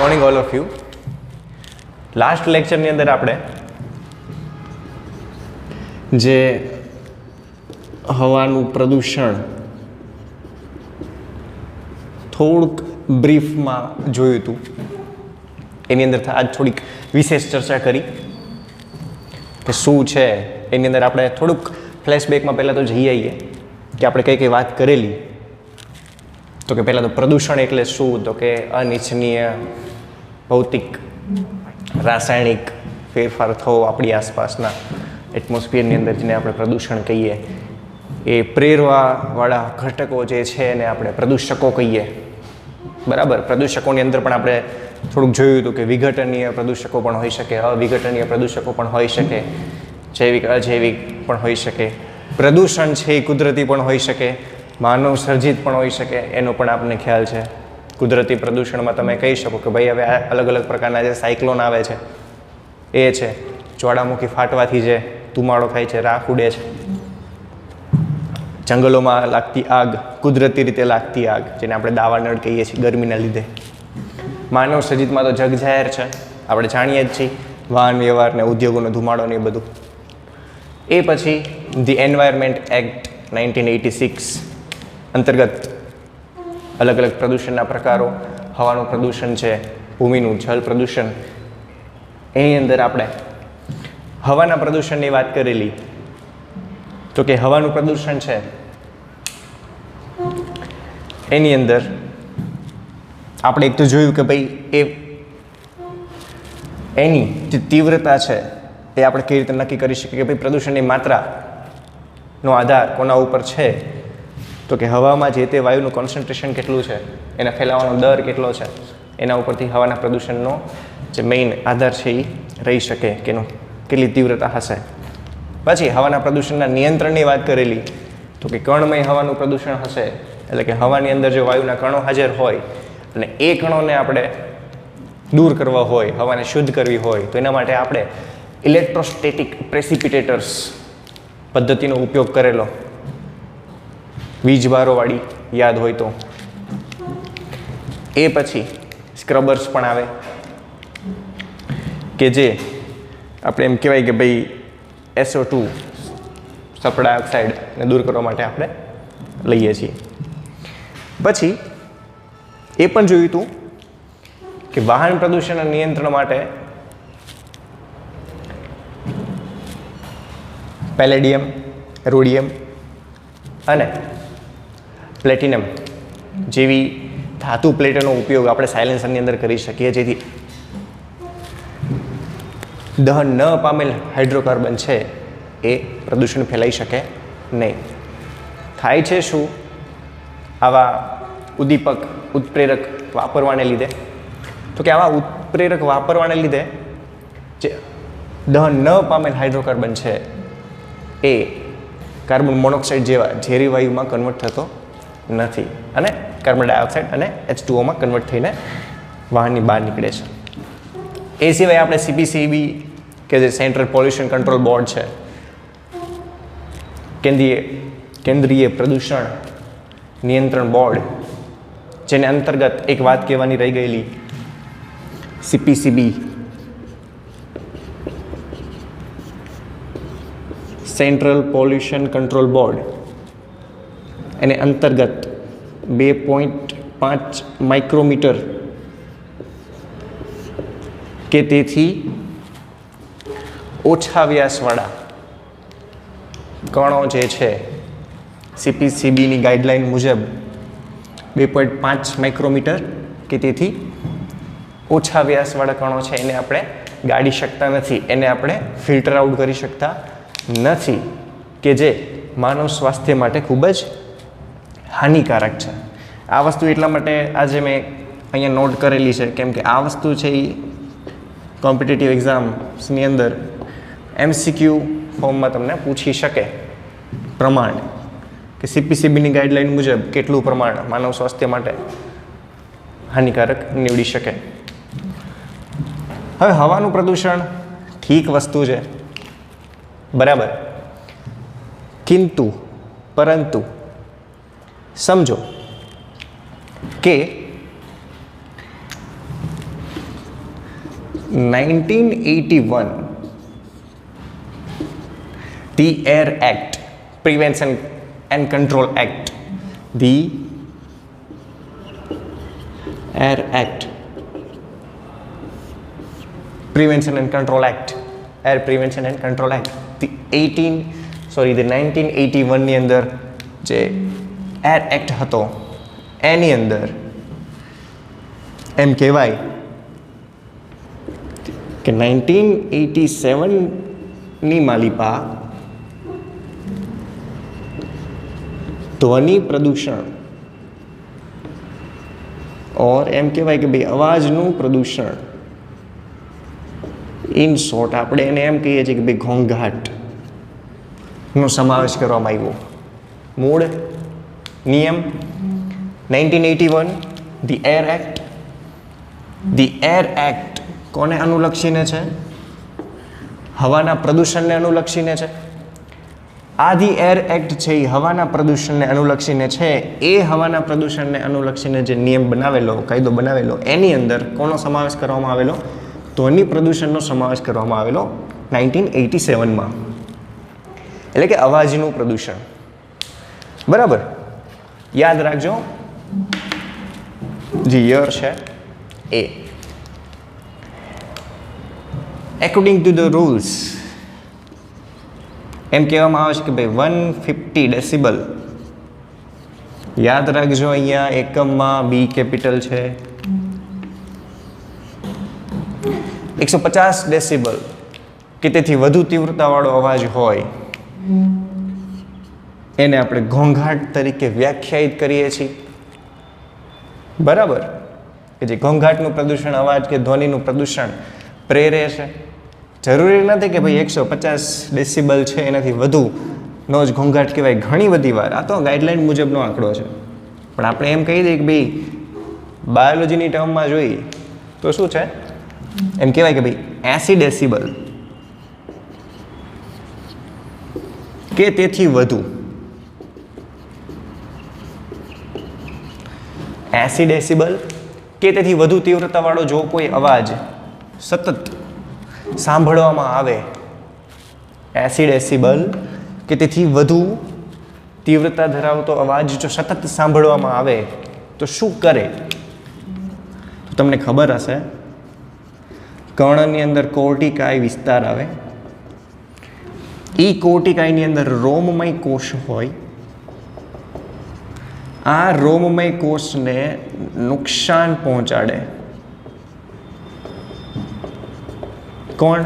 Morning all of you. Last લેક્ચરની અંદર આપણે જે હવાનું પ્રદૂષણ થોડુંક બ્રીફમાં જોયું હતું, એની અંદર આજ થોડીક વિશેષ ચર્ચા કરી કે શું છે. એની અંદર આપણે થોડુંક ફ્લેશબેકમાં પહેલાં તો જઈ આવીએ કે આપણે કઈ કઈ વાત કરેલી. તો કે પહેલાં તો પ્રદૂષણ એટલે શું, તો કે અનિચ્છનીય ભૌતિક રાસાયણિક ફેરફાર થવો આપણી આસપાસના એટમોસ્ફિયરની અંદર, જેને આપણે પ્રદૂષણ કહીએ. એ પ્રેરવાવાળા ઘટકો જે છે એને આપણે પ્રદૂષકો કહીએ. બરાબર. પ્રદૂષકોની અંદર પણ આપણે થોડુંક જોયું હતું કે વિઘટનીય પ્રદૂષકો પણ હોઈ શકે, અવિઘટનીય પ્રદૂષકો પણ હોઈ શકે, જૈવિક અજૈવિક પણ હોઈ શકે. પ્રદૂષણ છે એ કુદરતી પણ હોઈ શકે, માનવ સર્જિત પણ હોઈ શકે, એનો પણ આપણને ખ્યાલ છે. કુદરતી પ્રદૂષણમાં તમે કહી શકો કે ભાઈ હવે અલગ અલગ પ્રકારના જે સાયક્લોન આવે છે એ છે, જ્વાળામુખી ફાટવાથી જે ધુમાડો થાય છે, રાખ ઉડે છે, જંગલોમાં લાગતી આગ, કુદરતી રીતે લાગતી આગ, જેને આપણે દાવાનળ કહીએ છીએ ગરમીના લીધે. માનવ સર્જિતમાં તો જગજાહેર છે, આપણે જાણીએ જ છીએ, વાહન વ્યવહાર ને ઉદ્યોગોનો ધુમાડો ને એ બધું. એ પછી ધી એન્વાયરમેન્ટ એક્ટ 1986 અંતર્ગત અલગ અલગ પ્રદૂષણના પ્રકારો, હવાનું પ્રદૂષણ છે, ભૂમિનું જળ પ્રદૂષણ. એની અંદર આપણે હવાના પ્રદૂષણની વાત કરેલી. તો કે હવાનું પ્રદૂષણ છે એની અંદર આપણે એક તો જોયું કે ભાઈ એની જે તીવ્રતા છે એ આપણે કેવી રીતે નક્કી કરી શકીએ કે ભાઈ પ્રદૂષણની માત્રાનો આધાર કોના ઉપર છે. તો કે હવામાં જે તે વાયુનું કોન્સન્ટ્રેશન કેટલું છે, એના ફેલાવાનો દર કેટલો છે, એના ઉપરથી હવાના પ્રદૂષણનો જે મેઇન આધાર છે એ રહી શકે કે એનું કેટલી તીવ્રતા હશે. પછી હવાના પ્રદૂષણના નિયંત્રણની વાત કરેલી. તો કે કણમય હવાનું પ્રદૂષણ હશે, એટલે કે હવાની અંદર જો વાયુના કણો હાજર હોય અને એ કણોને આપણે દૂર કરવા હોય, હવાને શુદ્ધ કરવી હોય, તો એના માટે આપણે ઇલેક્ટ્રોસ્ટેટિક પ્રેસિપિટેટર્સ પદ્ધતિનો ઉપયોગ કરેલો. વીજભારોવાળી યાદ હોય તો. એ પછી સ્ક્રબર્સ પણ આવે કે જે આપણે એમ કહેવાય કે ભાઈ SO2 સલ્ફર ડાયોક્સાઇડને દૂર કરવા માટે આપણે લઈએ છીએ. પછી એ પણ જોયું હતું કે વાહન પ્રદૂષણના નિયંત્રણ માટે પેલેડિયમ, રોડિયમ અને પ્લેટિનમ જેવી ધાતુ પ્લેટોનો ઉપયોગ આપણે સાયલેન્સરની અંદર કરી શકીએ, જેથી દહન ન પામેલ હાઇડ્રોકાર્બન છે એ પ્રદૂષણ ફેલાઈ શકે નહીં. થાય છે શું આવા ઉદ્દીપક, ઉત્પ્રેરક વાપરવાને લીધે? તો કે આવા ઉત્પ્રેરક વાપરવાને લીધે જે દહન ન પામેલ હાઇડ્રોકાર્બન છે એ કાર્બન મોનોક્સાઇડ જેવા ઝેરી વાયુમાં કન્વર્ટ થતો નથી અને કાર્બન ડાયોક્સાઇડ અને H2O કન્વર્ટ થઈને વાહનની બહાર નીકળે છે. એ સિવાય આપણે CPCB કે જે સેન્ટ્રલ પોલ્યુશન કંટ્રોલ બોર્ડ છે, કેન્દ્રીય પ્રદૂષણ નિયંત્રણ બોર્ડ, જેને અંતર્ગત એક વાત કહેવાની રહી ગયેલી, CPCB central pollution control board, એને અંતર્ગત 2.5 માઇક્રોમીટર કે તેથી ઓછા વ્યાસવાળા કણો જે છે, CPCBની ગાઈડલાઈન મુજબ 2.5 માઇક્રોમીટર કે તેથી ઓછા વ્યાસવાળા કણો છે એને આપણે ગાળી શકતા નથી, એને આપણે ફિલ્ટર આઉટ કરી શકતા નથી, કે જે માનવ સ્વાસ્થ્ય માટે ખૂબ જ હાનિકારક છે. આ વસ્તુ એટલા માટે આજે મેં અહીંયા નોટ કરેલી છે કેમ કે આ વસ્તુ છે એ કોમ્પિટિટિવ એક્ઝામ્સની અંદર MCQ ફોર્મમાં તમને પૂછી શકે પ્રમાણ કે CPCBની ગાઈડલાઈન મુજબ કેટલું પ્રમાણ માનવ સ્વાસ્થ્ય માટે હાનિકારક નીવડી શકે. હવે હવાનું પ્રદૂષણ ઠીક વસ્તુ છે, બરાબર, પરંતુ સમજો કે 1981 the Air Act, Prevention and Control Act, the Air Act, Prevention and Control Act, Air Prevention and Control Act, the 1981 ની અંદર જે એર એક્ટ હતો એની અંદર એમ કહેવાય કે 1987ની માલિપા ધ્વનિ પ્રદૂષણ और એમ કહેવાય કે ભાઈ અવાજનું પ્રદૂષણ ઇન શોર્ટ આપણે એને એમ કહીએ છીએ કે ભાઈ ઘોંઘાટનો સમાવેશ કરવામાં આવ્યો. મૂળ નિયમ 1981 the air act. The air act કોને અનુલક્ષીને છે? હવાના પ્રદૂષણને અનુલક્ષીને છે. આ ધી એર એક્ટ છે એ હવાના પ્રદૂષણને અનુલક્ષીને છે. એ હવાના પ્રદૂષણને અનુલક્ષીને જે નિયમ બનાવેલો, કાયદો બનાવેલો, એની અંદર કોનો સમાવેશ કરવામાં આવેલો? ધ્વનિ પ્રદૂષણનો સમાવેશ કરવામાં આવેલો 1987માં. એટલે કે અવાજનું પ્રદૂષણ. બરાબર, યાદ રાખજો જે યર છે એ. એકોર્ડિંગ ટુ ધ રૂલ્સ એમ કહેવામાં આવે છે કે ભાઈ 150 ડેસિબલ. યાદ રાખજો અહીંયા એકમમાં બી કેપિટલ છે. 150 ડેસિબલ કે તેથી વધુ તીવ્રતાવાળો અવાજ હોય એને આપણે ઘોંઘાટ તરીકે વ્યાખ્યાયિત કરીએ છીએ. બરાબર, કે જે ઘોંઘાટનું પ્રદૂષણ, અવાજ કે ધ્વનિનું પ્રદૂષણ પ્રેરે છે. જરૂરી નથી કે ભાઈ 150 ડેસિબલ છે એનાથી વધુનો જ ઘોંઘાટ કહેવાય. ઘણી બધી વાર આ તો ગાઈડલાઈન મુજબનો આંકડો છે, પણ આપણે એમ કહી દઈએ કે ભાઈ બાયોલોજીની ટર્મમાં જોઈએ તો શું છે? એમ કહેવાય કે ભાઈ 80 ડેસિબલ કે તેથી વધુ. 80 ડેસિબલ કે તેથી વધુ તીવ્રતાવાળો જો કોઈ અવાજ સતત સાંભળવામાં આવે, 80 ડેસિબલ કે તેથી વધુ તીવ્રતા ધરાવતો અવાજ જો સતત સાંભળવામાં આવે તો શું કરે? તો તમને ખબર હશે, કર્ણની અંદર કોર્ટિકાઈ વિસ્તાર આવે. એ કોર્ટિકાઈની અંદર રોમમય કોષ હોય. આ રોમમય કોષને નુકસાન પહોંચાડે. કોણ?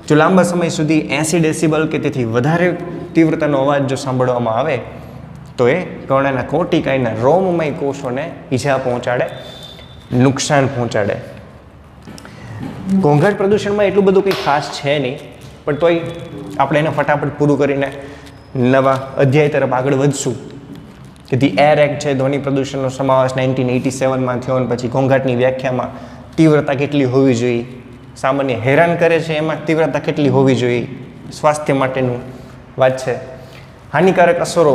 જો લાંબા સમય સુધી 80 ડેસિબલ કે તેથી વધારે તીવ્રતાનો અવાજ જો સાંભળવામાં આવે તો એ કર્ણના કોર્ટિકાઈના રોમમય કોષોને ઈજા પહોંચાડે, નુકસાન પહોંચાડે. ઘોંઘાટ પ્રદૂષણમાં એટલું બધું કંઈ ખાસ છે નહીં, પણ તોય આપણે એને ફટાફટ પૂરું કરીને નવા અધ્યાય તરફ આગળ વધશું. કે ધી એર એક્ટ છે, ધ્વનિ પ્રદૂષણનો સમાવેશ 1987માં થયો, અને પછી ઘોંઘાટની વ્યાખ્યામાં તીવ્રતા કેટલી હોવી જોઈએ, સામાન્ય હેરાન કરે છે એમાં તીવ્રતા કેટલી હોવી જોઈએ, સ્વાસ્થ્ય માટેનું વાત છે. હાનિકારક અસરો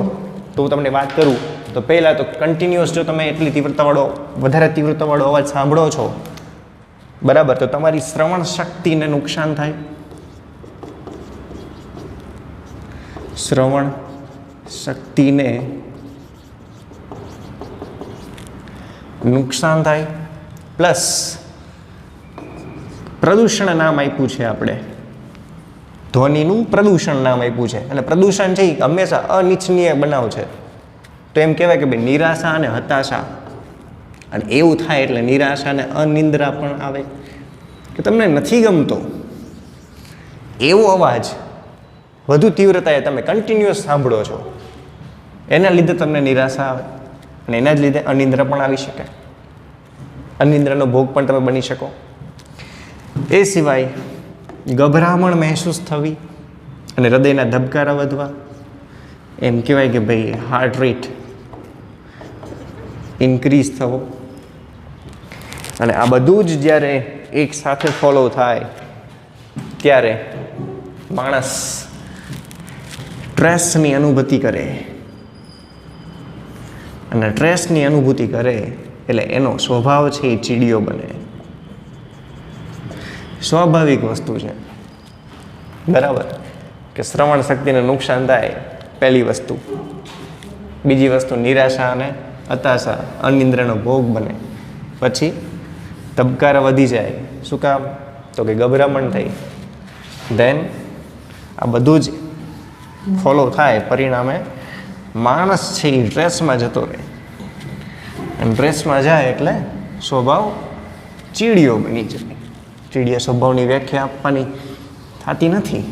તો હું તમને વાત કરું તો પહેલાં તો કન્ટિન્યુઅસ જો તમે એટલી તીવ્રતાવાળો, વધારે તીવ્રતાવાળો અવાજ સાંભળો છો, બરાબર, તો તમારી શ્રવણ શક્તિને નુકસાન થાય. શ્રવણ શક્તિને નુકસાન થાય. પ્લસ પ્રદૂષણ નામ આપ્યું છે આપણે, ધ્વનિનું પ્રદૂષણ નામ આપ્યું છે. અને પ્રદૂષણ છે એ હંમેશા અનિચ્છનીય બનાવ છે. તો એમ કહેવાય કે ભાઈ નિરાશા અને હતાશા, અને એવું થાય એટલે નિરાશા અને અનિંદ્રા પણ આવે. કે તમને નથી ગમતો એવો અવાજ વધુ તીવ્રતાએ તમે કન્ટિન્યુઅસ સાંભળો છો, એના લીધે તમને નિરાશા આવે, અને એના જ લીધે અનિંદ્રા પણ આવી શકે. અનિંદ્રાનો ભોગ પણ તમે બની શકો. એ સિવાય ગભરામણ મહેસૂસ થવી અને હૃદયના ધબકારા વધવા. એમ કહેવાય કે ભાઈ હાર્ટ રેટ ઇન્ક્રીઝ થવો. અને આ બધું જ જ્યારે એક સાથે ફોલો થાય ત્યારે માણસ સ્ટ્રેસની અનુભૂતિ કરે. અને સ્ટ્રેસની અનુભૂતિ કરે એટલે એનો સ્વભાવ છે એ ચીડિયો બને. સ્વાભાવિક વસ્તુ છે, બરાબર, કે શ્રવણ શક્તિને નુકસાન થાય, પહેલી વસ્તુ. બીજી વસ્તુ નિરાશા અને હતાશા, અનિદ્રાનો ભોગ બને. પછી ધબકારા વધી જાય. શું કામ? તો કે ગભરામણ થઈ. ધેન આ બધું જ ફોલો થાય, પરિણામે માણસ છે એ સ્ટ્રેસમાં જતો રહે. અને સ્ટ્રેસમાં જાય એટલે સ્વભાવ ચીડિયો બની જાય. ચીડિયા સ્વભાવની વ્યાખ્યા આપવાની થતી નથી.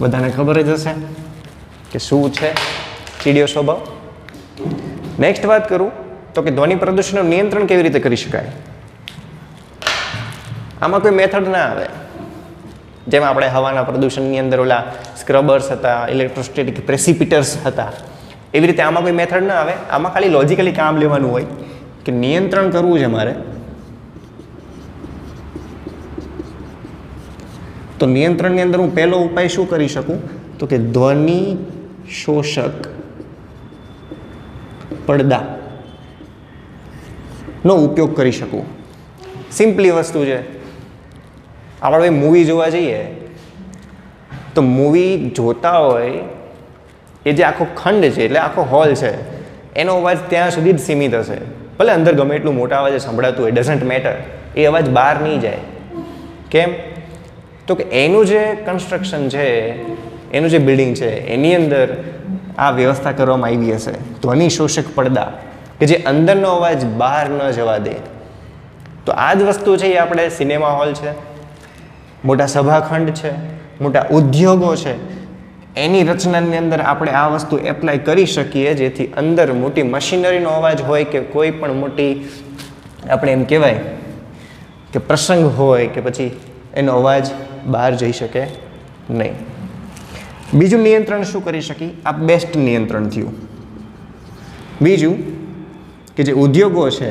બધાને ખબર જ હશે કે શું છે ચીડિયો સ્વભાવ. નેક્સ્ટ વાત કરું તો કે ધ્વનિ પ્રદૂષણનું નિયંત્રણ કેવી રીતે કરી શકાય. આમાં કોઈ મેથડ ના આવે. જેમ આપણે હવાના પ્રદૂષણની અંદર ઓલા સ્ક્રબર્સ હતા, ઇલેક્ટ્રોસ્ટેટિક પ્રેસિપિટર્સ હતા, એવી રીતે આમાં કોઈ મેથડ ના આવે. આમાં ખાલી લોજિકલી કામ લેવાનું હોય કે નિયંત્રણ કરવું છે મારે, તો નિયંત્રણની અંદર હું પહેલો ઉપાય શું કરી શકું તો કે ધ્વનિ શોષક પડદા નો ઉપયોગ કરી શકું. સિમ્પલી વસ્તુ છે. આપણે મૂવી જોવા જઈએ તો મૂવી જોતા હોય એ જે આખો ખંડ છે, એટલે આખો હોલ છે, એનો અવાજ ત્યાં સુધી જ સીમિત હશે. ભલે અંદર ગમે એટલું મોટા અવાજે સંભળાતું હોય, ડઝન્ટ મેટર, એ અવાજ બહાર નહીં જાય. કેમ? તો કે એનું જે કન્સ્ટ્રક્શન છે, એનું જે બિલ્ડિંગ છે, એની અંદર આ વ્યવસ્થા કરવામાં આવી હશે, ધ્વનિ શોષક પડદા, કે જે અંદરનો અવાજ બહાર ન જવા દે. તો આ જ વસ્તુ છે એ આપણે સિનેમા હોલ છે, મોટા સભાખંડ છે, મોટા ઉદ્યોગો છે, એની રચનાની અંદર આપણે આ વસ્તુ એપ્લાય કરી શકીએ, જેથી અંદર મોટી મશીનરીનો અવાજ હોય કે કોઈ પણ મોટી આપણે એમ કહેવાય કે પ્રસંગ હોય કે પછી એનો અવાજ બહાર જઈ શકે નહીં. બીજું નિયંત્રણ શું કરી શકી? આ બેસ્ટ નિયંત્રણ થયું. બીજું કે જે ઉદ્યોગો છે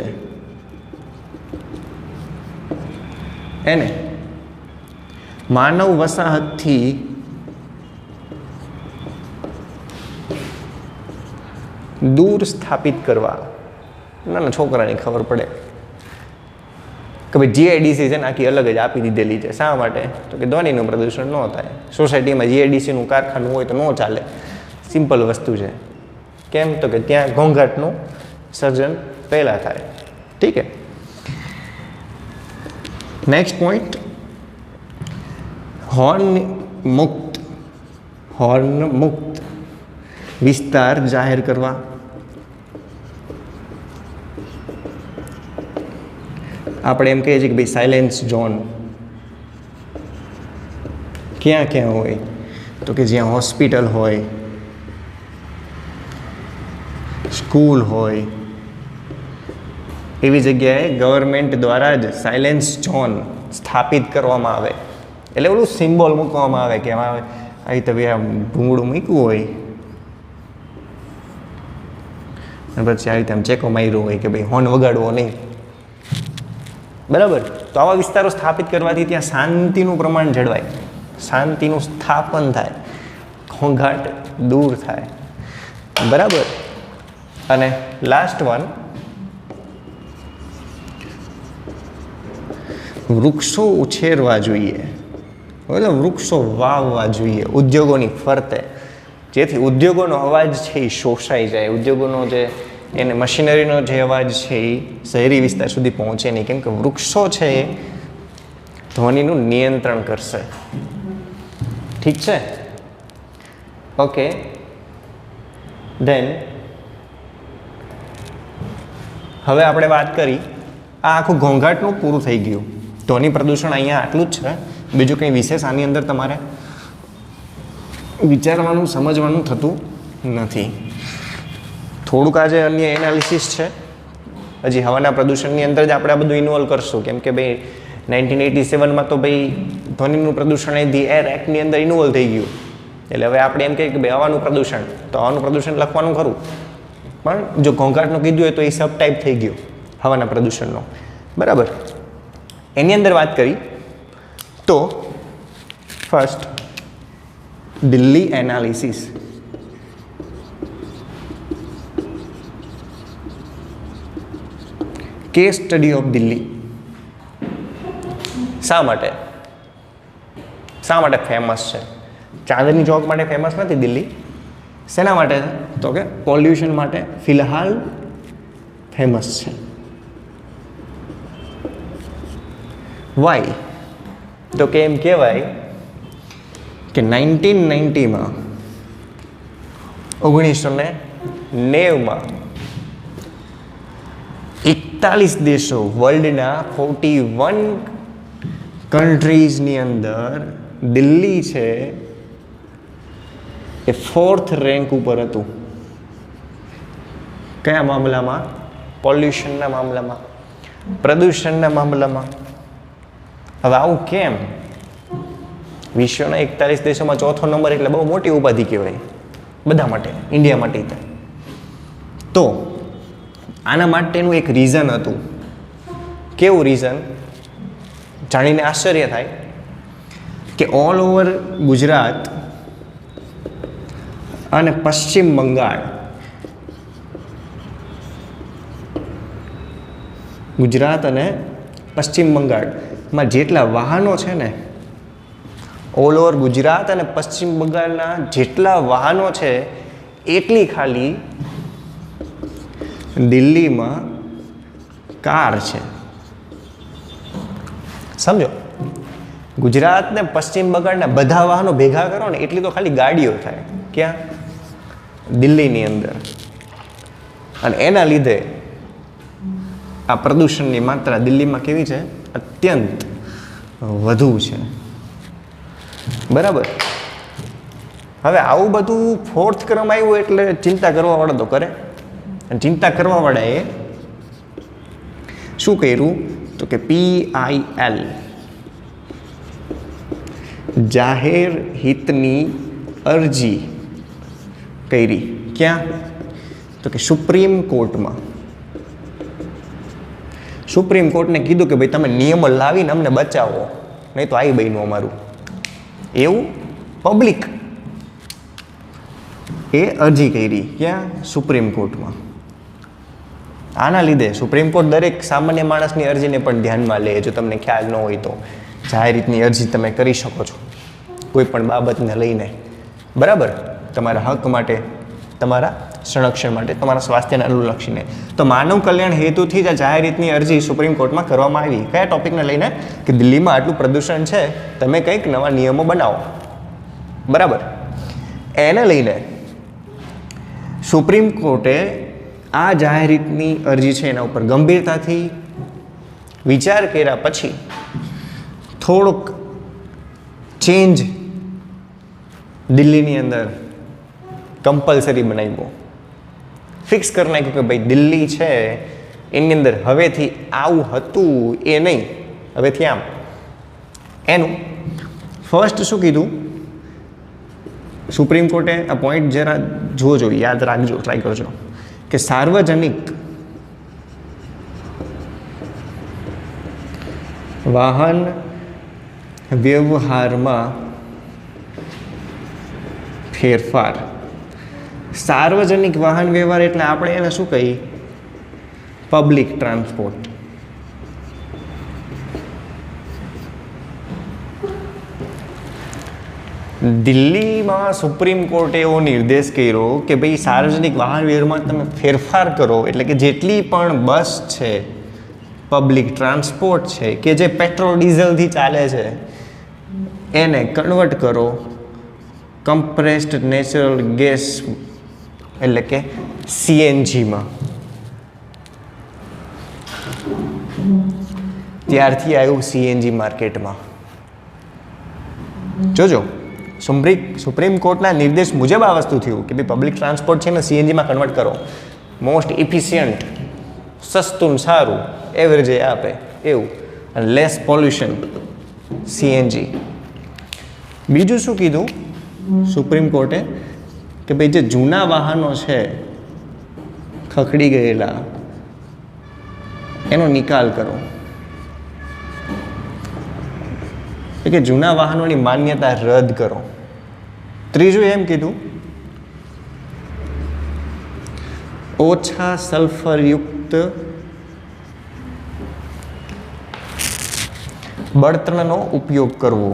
એને માનવ વસાહતથી દૂર સ્થાપિત કરવા. નાના છોકરાને ખબર પડે કે ભાઈ જીઆઈડીસી છે ને આખી અલગ જ આપી દીધેલી છે. શા માટે? તો કે ધ્વનિનું પ્રદૂષણ ન થાય. સોસાયટીમાં જીઆઈડીસીનું કારખાનું હોય તો ન ચાલે. સિમ્પલ વસ્તુ છે. કેમ? તો કે ત્યાં ઘોંઘાટનું સર્જન પહેલાં થાય. ઠીક છે. નેક્સ્ટ પોઈન્ટ, હોર્ન મુક્ત વિસ્તાર જાહેર કરવા. આપણે એમ કહીએ છીએ કે ભાઈ સાયલેન્સ ઝોન ક્યાં ક્યાં હોય? તો કે જ્યાં હોસ્પિટલ હોય, સ્કૂલ હોય, એવી જગ્યાએ ગવર્મેન્ટ દ્વારા જ સાયલેન્સ ઝોન સ્થાપિત કરવામાં આવે. એટલે ઓલું સિમ્બોલ મૂકવામાં આવે કે એમાં આવી રીતે ભૂંગળું મૂક્યું હોય અને પછી આવી રીતે આમ ચેકો માર્યો હોય કે ભાઈ હોર્ન વગાડવો નહીં. બરાબર? તો આવા વિસ્તારો સ્થાપિત કરવાથી ત્યાં શાંતિનું પ્રમાણ જળવાય, શાંતિનું સ્થાપન થાય, ઘોંઘાટ દૂર થાય. બરાબર? અને લાસ્ટ વન, વૃક્ષો ઉછેરવા જોઈએ, એટલે વૃક્ષો વાવવા જોઈએ ઉદ્યોગોની ફરતે, જેથી ઉદ્યોગોનો અવાજ છે એ શોષાઈ જાય. ઉદ્યોગોનો જે એને મશીનરીનો જે અવાજ છે એ શહેરી વિસ્તાર સુધી પહોંચે નહીં, કેમ કે વૃક્ષો છે એ ધ્વનિનું નિયંત્રણ કરશે. ઠીક છે? ઓકે. ધેન હવે આપણે વાત કરી, આ આખું ઘોંઘાટનું પૂરું થઈ ગયું. ધ્વનિ પ્રદૂષણ અહીંયા આટલું જ છે. બીજું કંઈ વિશેષ આની અંદર તમારે વિચારવાનું સમજવાનું થતું નથી. થોડુંક આજે અન્ય એનાલિસિસ છે. હજી હવાના પ્રદૂષણની અંદર જ આપણે આ બધું ઇન્વોલ્વ કરશું, કેમ કે ભાઈ 1987માં તો ભાઈ ધ્વનિનું પ્રદૂષણ એ ધી એર એક્ટની અંદર ઇન્વોલ્વ થઈ ગયું. એટલે હવે આપણે એમ કહીએ કે ભાઈ હવાનું પ્રદૂષણ, તો હવાનું પ્રદૂષણ લખવાનું ખરું, પણ જો ઘોંઘાટનું કીધું હોય તો એ સબ ટાઈપ થઈ ગયું હવાના પ્રદૂષણનો. બરાબર? એની અંદર વાત કરી તો first Delhi analysis. Case study of Delhi. શા માટે? શા માટે ફેમસ છે? ચાંદની ચોક માટે ફેમસ નથી દિલ્હી. શેના માટે? તો કે પોલ્યુશન માટે ફિલહાલ ફેમસ છે. વાય? તો કે એમ કહેવાય કે 1990માં 1990માં 41 દેશો વર્લ્ડના 41 કન્ટ્રીઝની અંદર દિલ્હી છે એ 4th રેન્ક ઉપર હતું. કયા મામલામાં? પોલ્યુશનના મામલામાં, પ્રદૂષણના મામલામાં. હવે આવું કેમ? વિશ્વના 41 દેશોમાં 4થો નંબર એટલે બહુ મોટી ઉપાધિ કહેવાય બધા માટે, ઇન્ડિયા માટે. તો આના માટેનું એક રીઝન હતું. કેવું રીઝન? જાણીને આશ્ચર્ય થાય કે ઓલ ઓવર ગુજરાત અને પશ્ચિમ બંગાળ, ગુજરાત અને પશ્ચિમ બંગાળમાં જેટલા વાહનો છે ને, ઓલ ઓવર ગુજરાત અને પશ્ચિમ બંગાળના જેટલા વાહનો છે એટલી ખાલી દિલ્હીમાં કાર છે. સમજો, ગુજરાત ને પશ્ચિમ બંગાળના બધા વાહનો ભેગા કરો ને એટલી તો ખાલી ગાડીઓ થાય. ક્યાં? દિલ્હીની અંદર. અને એના લીધે આ પ્રદૂષણની માત્રા દિલ્હીમાં કેવી છે? અત્યંત વધુ છે. બરાબર. હવે આવું બધું 4th ક્રમ આવ્યું એટલે ચિંતા કરવાવાળા તો કરે. અને ચિંતા કરવાવાળાએ શું કર્યું? તો કે PIL, જાહેર હિતની અરજી કરી. ક્યાં? તો કે સુપ્રીમ કોર્ટમાં. સુપ્રીમ કોર્ટને કીધું કે ભાઈ તમે નિયમો લાવીને અમને બચાવો, નહીં તો આઈ બન્યું અમારું. એવું પબ્લિક એ અરજી કરી. ક્યાં? સુપ્રીમ કોર્ટમાં. આના લીધે સુપ્રીમ કોર્ટ દરેક સામાન્ય માણસની અરજીને પણ ધ્યાનમાં લે. જો તમને ખ્યાલ ન હોય તો જાહેર રીતની અરજી તમે કરી શકો છો કોઈ પણ બાબતને લઈને. બરાબર? તમારા હક માટે, તમારા સંરક્ષણ માટે, તમારા સ્વાસ્થ્યને અનુલક્ષીને. તો માનવ કલ્યાણ હેતુથી જ આ જાહેર રીતની અરજી સુપ્રીમ કોર્ટમાં કરવામાં આવી. કયા ટોપિકને લઈને? કે દિલ્હીમાં આટલું પ્રદૂષણ છે, તમે કંઈક નવા નિયમો બનાવો. બરાબર? એને લઈને સુપ્રીમ કોર્ટે આ જાહેર રીતની અરજી છે એના ઉપર ગંભીરતાથી વિચાર કર્યા પછી થોડોક ચેન્જ દિલ્હીની અંદર કમ્પલસરી બનાવ્યો. ફિક્સ કરી નાખ્યું કે ભાઈ દિલ્હી છે એની અંદર હવેથી આવું હતું એ નહીં, હવેથી આમ. એનું ફર્સ્ટ શું કીધું સુપ્રીમ કોર્ટે? આ પોઈન્ટ જરા જોજો, યાદ રાખજો, ટ્રાય કરજો કે સાર્વજનિક વાહન વ્યવહારમાં ફેરફાર. સાર્વજનિક વાહન વ્યવહાર એટલે આપણે એને શું કહીએ? Public transport. દિલ્હીમાં સુપ્રીમ કોર્ટે એવો નિર્દેશ કર્યો કે ભાઈ સાર્વજનિક વાહન વ્યવહારમાં તમે ફેરફાર કરો, એટલે કે જેટલી પણ બસ છે, પબ્લિક ટ્રાન્સપોર્ટ છે કે જે પેટ્રોલ ડીઝલથી ચાલે છે એને કન્વર્ટ કરો કમ્પ્રેસ્ડ નેચરલ ગેસ એટલે કે CNGમાં. ત્યારથી આવ્યું CNG માર્કેટમાં. જોજો, સુપ્રીમ કોર્ટના નિર્દેશ મુજબ આ વસ્તુ થયું કે ભાઈ પબ્લિક ટ્રાન્સપોર્ટ છે ને CNGમાં કન્વર્ટ કરો. મોસ્ટ ઇફિશિયન્ટ, સસ્તું ને સારું, એવરેજ આપે એવું, અને લેસ પોલ્યુશન CNG. બીજું શું કીધું સુપ્રીમ કોર્ટે? કે ભાઈ જે જૂના વાહનો છે ખખડી ગયેલા એનો નિકાલ કરો. કે જૂના વાહનોની માન્યતા રદ કરો. ત્રીજું એમ કીધું ઓછા સલ્ફરયુક્ત બળતણનો ઉપયોગ કરવો.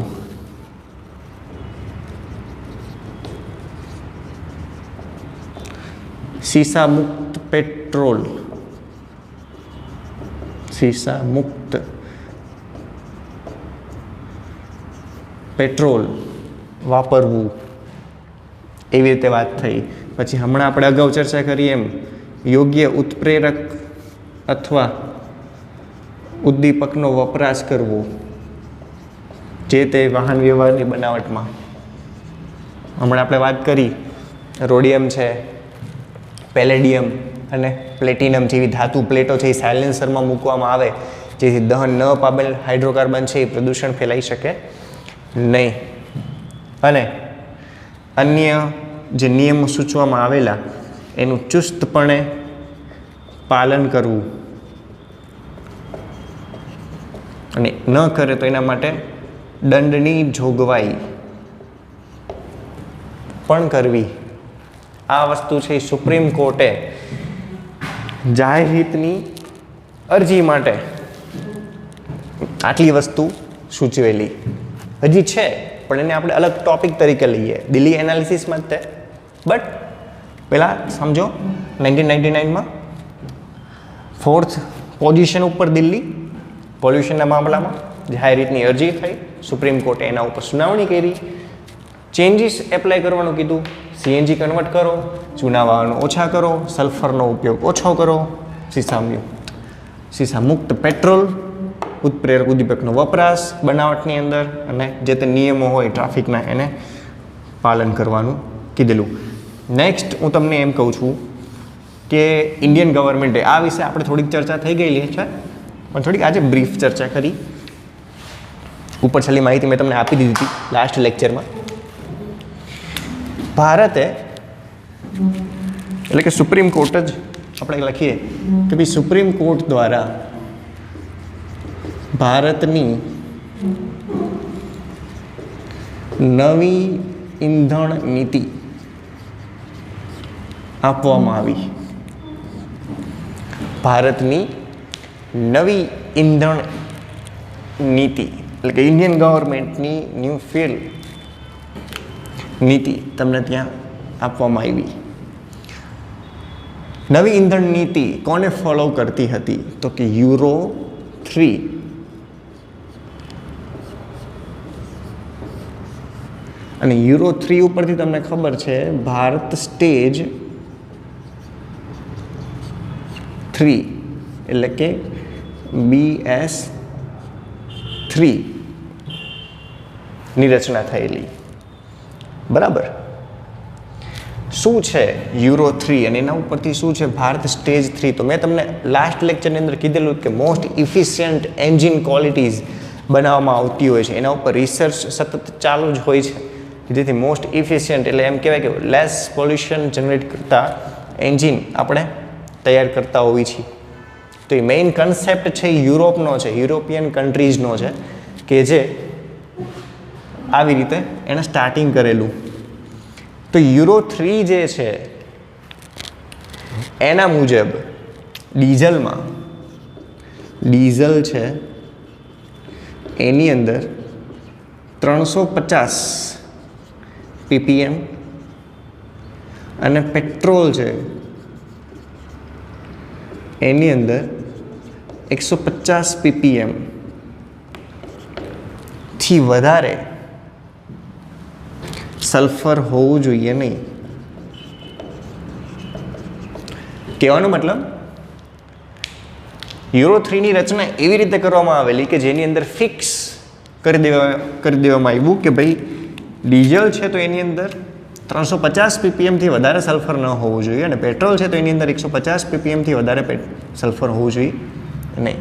સીસા મુક્ત પેટ્રોલ, સીસા મુક્ત પેટ્રોલ વાપરવું, એવી રીતે વાત થઈ. પછી હમણાં આપણે અગાઉ ચર્ચા કરી એમ યોગ્ય ઉત્પ્રેરક અથવા ઉદ્દીપકનો વપરાશ કરવો જે તે વાહન વ્યવહારની બનાવટમાં. હમણાં આપણે વાત કરી રોડિયમ છે, પેલેડિયમ અને પ્લેટિનમ જેવી ધાતુ પ્લેટો છે એ સાયલેન્સરમાં મૂકવામાં આવે જેથી દહન ન પામેલ હાઇડ્રોકાર્બન છે એ પ્રદૂષણ ફેલાઈ શકે નહીં. અને અન્ય જે નિયમો સૂચવવામાં આવેલા એનું ચુસ્તપણે પાલન કરવું અને ન કરે તો એના માટે દંડની જોગવાઈ પણ કરવી. આ વસ્તુ છે એ સુપ્રીમ કોર્ટે જાહેર હિતની અરજી માટે આટલી વસ્તુ સૂચવેલી. હજી છે પણ એને આપણે અલગ ટોપિક તરીકે લઈએ દિલ્હી એનાલિસિસમાં જ તે. બટ પહેલાં સમજો 1999માં 4th પોઝિશન ઉપર દિલ્હી પોલ્યુશનના મામલામાં જાહેર રીતની અરજી થઈ, સુપ્રીમ કોર્ટે એના ઉપર સુનાવણી કરી, ચેન્જીસ એપ્લાય કરવાનું કીધું, સીએનજી કન્વર્ટ કરો, જૂના વાહનો ઓછા કરો, સલ્ફરનો ઉપયોગ ઓછો કરો, સીસા મુક્ત પેટ્રોલ, ઉત્પ્રેરક ઉદ્દીપકનો વપરાશ બનાવટની અંદર અને જે તે નિયમો હોય ટ્રાફિકના એને પાલન કરવાનું કીધેલું. નેક્સ્ટ હું તમને એમ કહું છું કે ઇન્ડિયન ગવર્મેન્ટે આ વિશે આપણે થોડીક ચર્ચા થઈ ગયેલી છે પણ થોડીક આજે બ્રીફ ચર્ચા કરી. ઉપર છેલ્લી માહિતી મેં તમને આપી દીધી હતી લાસ્ટ લેક્ચરમાં. ભારતે એટલે કે સુપ્રીમ કોર્ટ જ આપણે લખીએ કે ભાઈ સુપ્રીમ કોર્ટ દ્વારા ભારતની નવી ઈંધણ નીતિ આપવામાં આવી. ભારતની નવી ઈંધણ નીતિ એટલે કે ઇન્ડિયન ગવર્મેન્ટની ન્યૂ ફ્યુઅલ નીતિ તમને ત્યાં આપવામાં આવી. નવી ઈંધણ નીતિ કોને ફોલો કરતી હતી તો કે યુરો 3 અને યુરો 3 ઉપરથી તમને ખબર છે ભારત સ્ટેજ 3 એટલે કે BS3 ની રચના થયેલી. બરાબર. શું છે યુરો 3 અને એના ઉપરથી શું છે ભારત સ્ટેજ 3? તો મેં તમને લાસ્ટ લેક્ચરની અંદર કીધેલું કે મોસ્ટ ઇફિશિયન્ટ એન્જિન ક્વોલિટીઝ બનાવવામાં આવતી હોય છે, એના ઉપર રિસર્ચ સતત ચાલુ જ હોય છે જેથી મોસ્ટ ઇફિશિયન્ટ એટલે એમ કહેવાય કે લેસ પોલ્યુશન જનરેટ કરતા એન્જિન આપણે તૈયાર કરતા હોઈએ છીએ. તો એ મેઇન કન્સેપ્ટ છે યુરોપનો છે, યુરોપિયન કન્ટ્રીઝનો છે કે જે આવી રીતે એણે સ્ટાર્ટિંગ કરેલું. તો યુરો 3 જે છે એના મુજબ ડીઝલ છે એની અંદર 350 ppm અને પેટ્રોલ છે એની અંદર 150 ppm થી વધારે સલ્ફર હોવું જોઈએ નહીં. કહેવાનો મતલબ યુરો 3ની રચના એવી રીતે કરવામાં આવેલી કે જેની અંદર ફિક્સ કરી દેવામાં આવ્યું કે ભાઈ ડીઝલ છે તો એની અંદર 350 ppm થી વધારે સલ્ફર ન હોવું જોઈએ અને પેટ્રોલ છે તો એની અંદર 150 ppm થી વધારે સલ્ફર હોવું જોઈએ નહીં.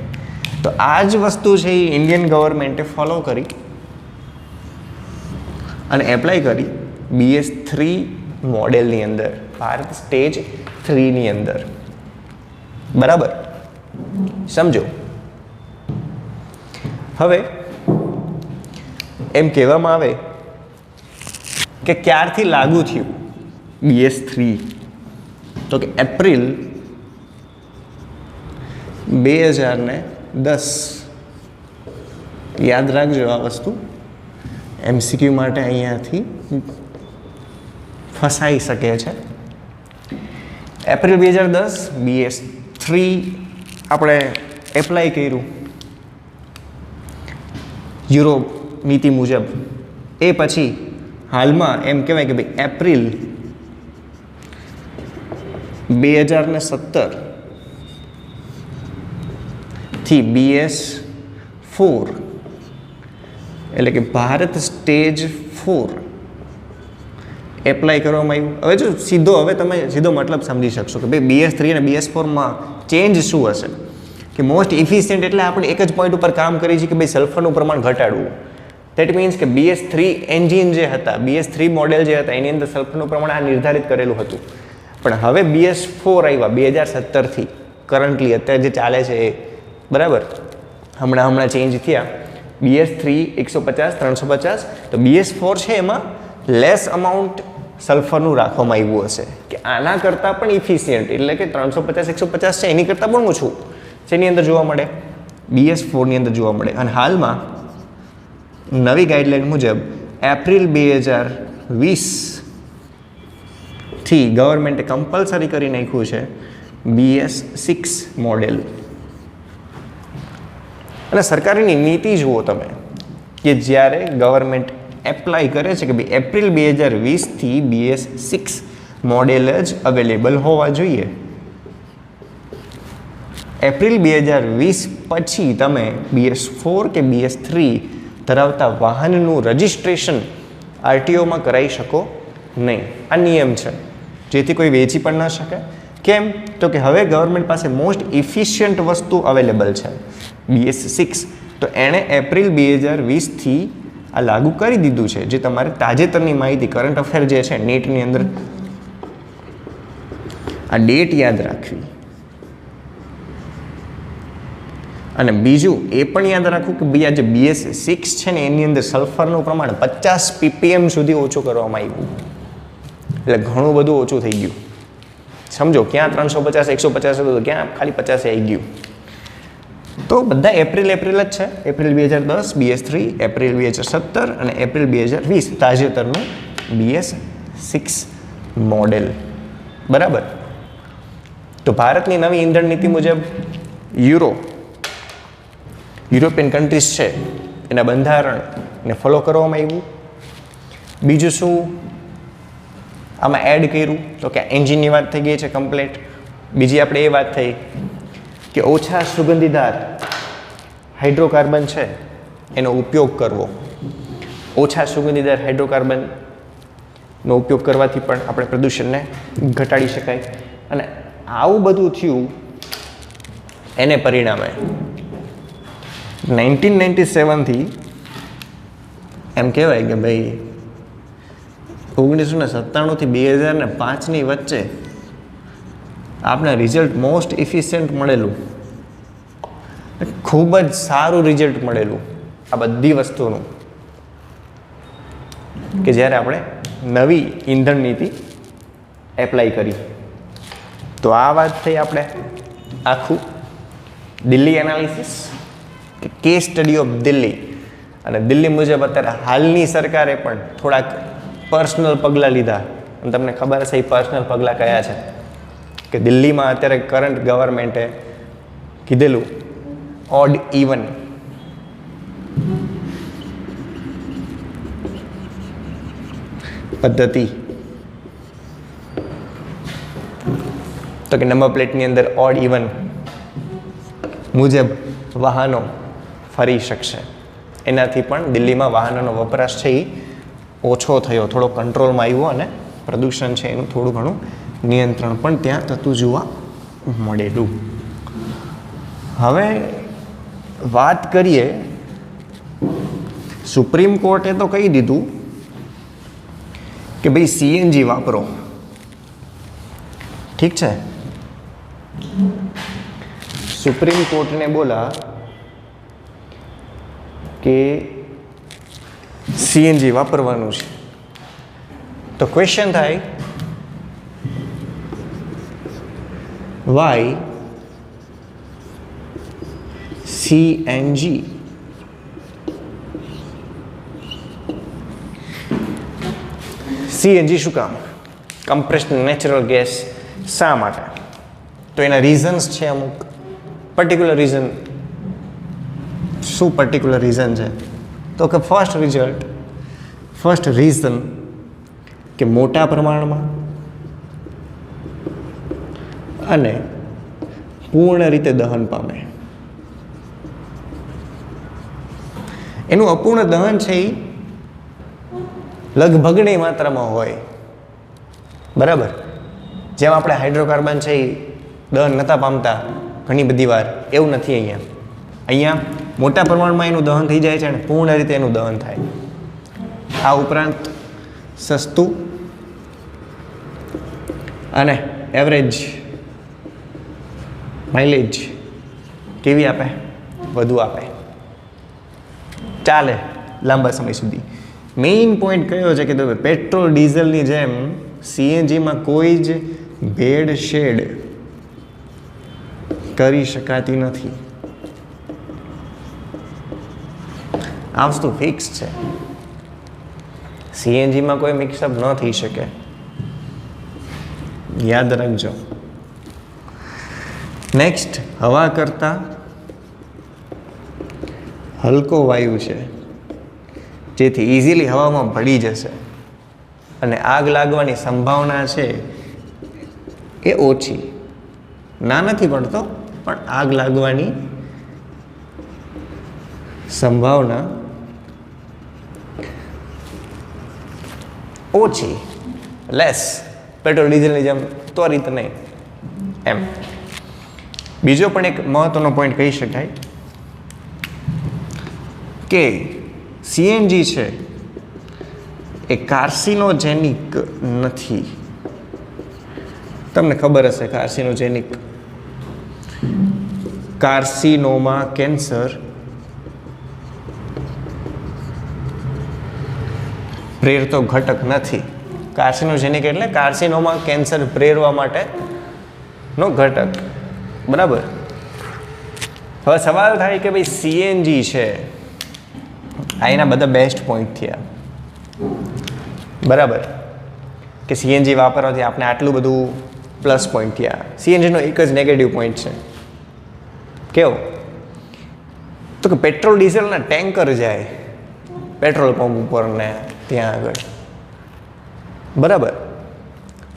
તો આ જ વસ્તુ છે એ ઇન્ડિયન ગવર્મેન્ટે ફોલો કરી અને એપ્લાય કરી BS3 મોડેલની અંદર, ભારત સ્ટેજ 3ની અંદર. બરાબર, સમજો. હવે એમ કહેવામાં આવે કે ક્યારથી લાગુ થયું BS3 તો કે એપ્રિલ 2010. યાદ રાખજો આ વસ્તુ, MCQ માટે અહીંયાથી ફસાઈ શકે છે. એપ્રિલ 2010 BS3 આપણે એપ્લાય કર્યું યુરોપ નીતિ મુજબ. એ પછી હાલમાં એમ કહેવાય કે ભાઈ એપ્રિલ 2017 થી BS4 એટલે કે ભારત સ્ટેજ 4 એપ્લાય કરવામાં આવ્યું. હવે જો હવે તમે સીધો મતલબ સમજી શકશો કે ભાઈ BS3 અને BS4માં ચેન્જ શું હશે કે મોસ્ટ ઇફિશિયન્ટ એટલે આપણે એક જ પોઈન્ટ ઉપર કામ કરીએ છીએ કે ભાઈ સલ્ફરનું પ્રમાણ ઘટાડવું. દેટ મીન્સ કે BS3 એન્જિન જે હતા, BS3 મોડેલ જે હતા એની અંદર સલ્ફરનું પ્રમાણ આ નિર્ધારિત કરેલું હતું. પણ હવે BS4 આવ્યા 2017થી કરન્ટલી અત્યારે જે ચાલે છે એ બરાબર હમણાં ચેન્જ થયા. BS3 150 350 તો BS4 છે એમાં લેસ અમાઉન્ટ સલ્ફરનું રાખવામાં આવ્યું હશે કે આના કરતાં પણ ઇફિશિયન્ટ એટલે કે 350 150 છે એની કરતાં પણ ઓછું જેની અંદર જોવા મળે BS4ની અંદર જોવા મળે. અને હાલમાં નવી ગાઈડલાઈન મુજબ એપ્રિલ 2020થી ગવર્મેન્ટે કમ્પલસરી કરી નાખ્યું છે BS6 મોડેલ. અને સરકારની નીતિ જુઓ તમે કે જ્યારે ગવર્મેન્ટ એપ્લાય કરે છે કે ભાઈ એપ્રિલ 2020થી BS6 મોડેલ જ અવેલેબલ હોવા જોઈએ. એપ્રિલ 2020 પછી તમે BS4 કે BS3 ધરાવતા વાહનનું રજિસ્ટ્રેશન RTOમાં કરાવી શકો નહીં. આ નિયમ છે જેથી કોઈ વેચી પણ ન શકે. કેમ તો કે હવે ગવર્મેન્ટ પાસે મોસ્ટ ઇફિશિયન્ટ વસ્તુ અવેલેબલ છે BS6. તો એણે એપ્રિલ 2020થી આ લાગુ કરી દીધું છે. જે તમારે તાજેતરની માહિતી કરંટ અફેર જે છે નીટની અંદર આ ડેટ યાદ રાખવી. અને બીજું એ પણ યાદ રાખવું કે ભાઈ આ જે BS6 છે ને એની અંદર સલ્ફરનું પ્રમાણ 50 ppm સુધી ઓછું કરવામાં આવ્યું. એટલે ઘણું બધું ઓછું થઈ ગયું. સમજો ક્યાં 350 150 હતું ક્યાં ખાલી 50 આવી ગયું. તો બધા એપ્રિલ જ છે. એપ્રિલ 2010 BS3, એપ્રિલ 2017 અને એપ્રિલ 2020 તાજેતરનું BS6 મોડેલ બરાબર. તો ભારતની નવી ઈંધણ નીતિ મુજબ યુરોપિયન કન્ટ્રીઝ છે એના બંધારણને ફોલો કરવામાં આવ્યું. બીજું શું આમાં એડ કર્યું તો કે એન્જિનની વાત થઈ ગઈ છે કમ્પ્લીટ. બીજી આપણે એ વાત થઈ કે ઓછા સુગંધીદાર હાઇડ્રોકાર્બન છે એનો ઉપયોગ કરવો. ઓછા સુગંધીદાર હાઇડ્રોકાર્બનનો ઉપયોગ કરવાથી પણ આપણે પ્રદૂષણને ઘટાડી શકાય. અને આવું બધું થયું એને પરિણામે 1997થી એમ કહેવાય કે ભાઈ 1997થી 2005ની વચ્ચે આપણે રિઝલ્ટ મોસ્ટ ઇફિશિયન્ટ મળેલું. ખૂબ જ સારું રિઝલ્ટ મળેલું આ બધી વસ્તુનું કે જ્યારે આપણે નવી ઈંધણ નીતિ એપ્લાય કરી. તો આ વાત થઈ આપણે આખું દિલ્હી એનાલિસિસ કે કેસ સ્ટડી ઓફ દિલ્હી. અને દિલ્હી મુજબ અત્યારે હાલની સરકારે પણ થોડાક પર્સનલ પગલાં લીધા. અને તમને ખબર હશે એ પર્સનલ પગલાં કયા છે કે દિલ્હીમાં અત્યારે કરંટ ગવર્મેન્ટે કીધેલું ઓડ ઇવન પદ્ધતિ. તો કે નંબર પ્લેટની અંદર ઓડ ઇવન મુજબ વાહનો ફરી શકશે. એનાથી પણ દિલ્હીમાં વાહનોનો વપરાશ છે એ ઓછો થયો, થોડો કંટ્રોલમાં આવ્યો અને પ્રદૂષણ છે એનું થોડું ઘણું નિયંત્રણ પણ ત્યાં થતું જોવા મળેલું. હવે વાત કરીએ સુપ્રીમ કોર્ટે તો કહી દીધું કે ભાઈ CNG વાપરો. ઠીક છે, સુપ્રીમ કોર્ટને બોલા કે CNG વાપરવાનું છે. તો ક્વેશ્ચન થાય વાય CNG? CNG શું કામ? કમ્પ્રેસ્ડ નેચરલ ગેસ શા માટે? તો એના રીઝન્સ છે અમુક પર્ટિક્યુલર રીઝન. શું પર્ટિક્યુલર રીઝન છે? તો કે ફર્સ્ટ રીઝન કે મોટા પ્રમાણમાં અને પૂર્ણ રીતે દહન પામે. એનું અપૂર્ણ દહન છે એ લગભગની માત્રામાં હોય. બરાબર. જેમ આપણે હાઇડ્રોકાર્બન છે એ દહન નહોતા પામતા ઘણી બધી વાર, એવું નથી અહીંયા. અહીંયા મોટા પ્રમાણમાં એનું દહન થઈ જાય છે અને પૂર્ણ રીતે એનું દહન થાય. આ ઉપરાંત સસ્તું અને એવરેજ માઇલેજ કેવી આપે? વધુ આપે. ચાલે લાંબા સમય સુધી. મેઇન પોઈન્ટ કયો છે કે પેટ્રોલ ડીઝલની જેમ સીએનજીમાં કોઈ જ ભેળસેળ કરી શકાતી નથી. આ વસ્તુ ફિક્સ છે. સીએનજીમાં કોઈ મિક્સઅપ ન થઈ શકે, યાદ રાખજો. નેક્સ્ટ, હવા કરતાં હલકો વાયુ છે, જેથી ઇઝીલી હવામાં ભળી જશે અને આગ લાગવાની સંભાવના છે એ ઓછી. ના નથી પડતો, પણ આગ લાગવાની સંભાવના ઓછી, લેસ. પેટ્રોલ ડીઝલની જેમ ત્વરિત નહીં એમ. બીજો પણ એક મહત્વનો પોઈન્ટ કહી શકાય કે સીએનજી છે એ કાર્સિનોજેનિક નથી. તમને ખબર હશે કાર્સિનોજેનિક, કાર્સિનોમા કેન્સર પ્રેરતો ઘટક નથી. કાર્સિનોજેનિક એટલે કાર્સિનોમા કેન્સર પ્રેરવા માટેનો ઘટક. બરાબર. હવે સવાલ થાય કે ભાઈ સીએનજી છે, આ એના બધા બેસ્ટ પોઈન્ટ થયા. બરાબર. કે સીએનજી વાપરવાથી આપણે આટલું બધું પ્લસ પોઈન્ટ થયા. સીએનજીનો એક જ નેગેટિવ પોઈન્ટ છે. કેવો? તો કે પેટ્રોલ ડીઝલના ટેન્કર જાય પેટ્રોલ પંપ ઉપર ને ત્યાં આગળ. બરાબર.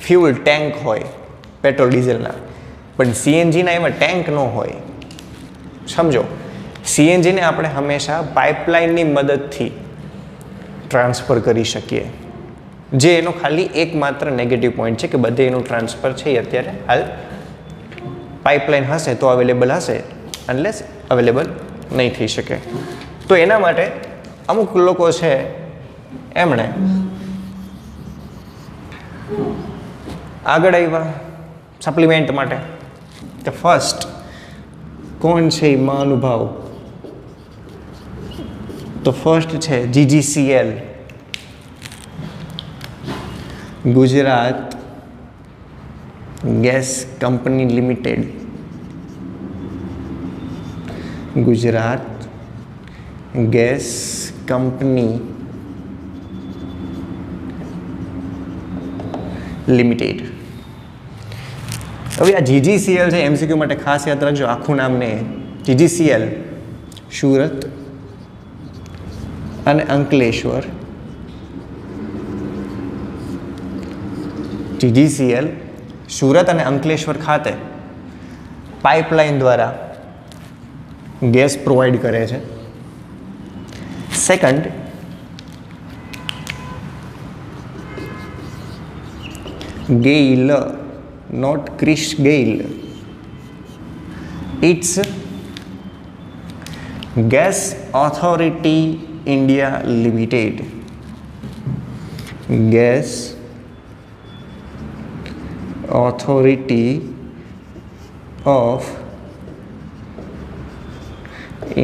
ફ્યુલ ટેન્ક હોય પેટ્રોલ ડીઝલના, પણ સીએનજીના એમાં ટેન્ક ન હોય. સમજો, સીએનજીને આપણે હંમેશા પાઇપલાઇનની મદદથી ટ્રાન્સફર કરી શકીએ, જે એનો ખાલી એકમાત્ર નેગેટિવ પોઈન્ટ છે કે બધે એનું ટ્રાન્સફર છે એ અત્યારે હાલ પાઇપલાઇન હશે તો અવેલેબલ હશે, અનલેસ અવેલેબલ નહીં થઈ શકે. તો એના માટે અમુક લોકો છે એમણે આગળ આવ્યા સપ્લિમેન્ટ માટે. તો ફર્સ્ટ કોણ છે એ મહાનુભાવ? તો ફર્સ્ટ છે GGCL, Gujarat gas company limited. Gujarat gas company limited. હવે આ જીજીસીએલ છે, એમસીક્યુ માટે ખાસ યાદ રાખજો આખું નામ ને. જીજીસીએલ સુરત અને અંકલેશ્વર. જીજીસીએલ સુરત અને અંકલેશ્વર ખાતે પાઇપલાઇન દ્વારા ગેસ પ્રોવાઈડ કરે છે. Second, GAIL, not Chris Gail, it's Gas Authority India Limited. Gas Authority of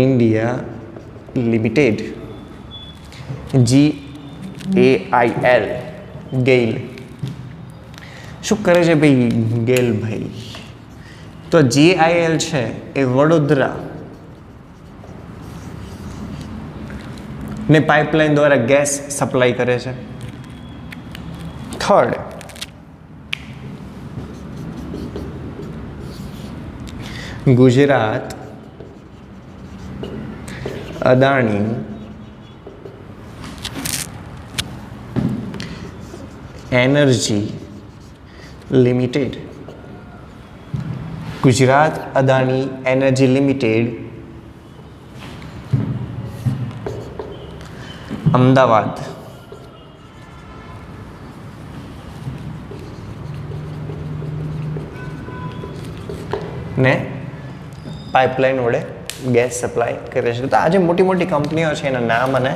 India Limited. GAIL, GAIL. શું કરે છે ભાઈ ગેલ ભાઈ? તો GIL છે એ વડોદરા ને પાઇપલાઇન દ્વારા ગેસ સપ્લાય કરે છે. Third, Gujarat Adani energy limited, Gujarat Adani energy limited Ahmedabad ને પાઇપલાઇન વડે ગેસ સપ્લાય કરે છે. તો આ જે મોટી મોટી કંપનીઓ છે એના નામ અને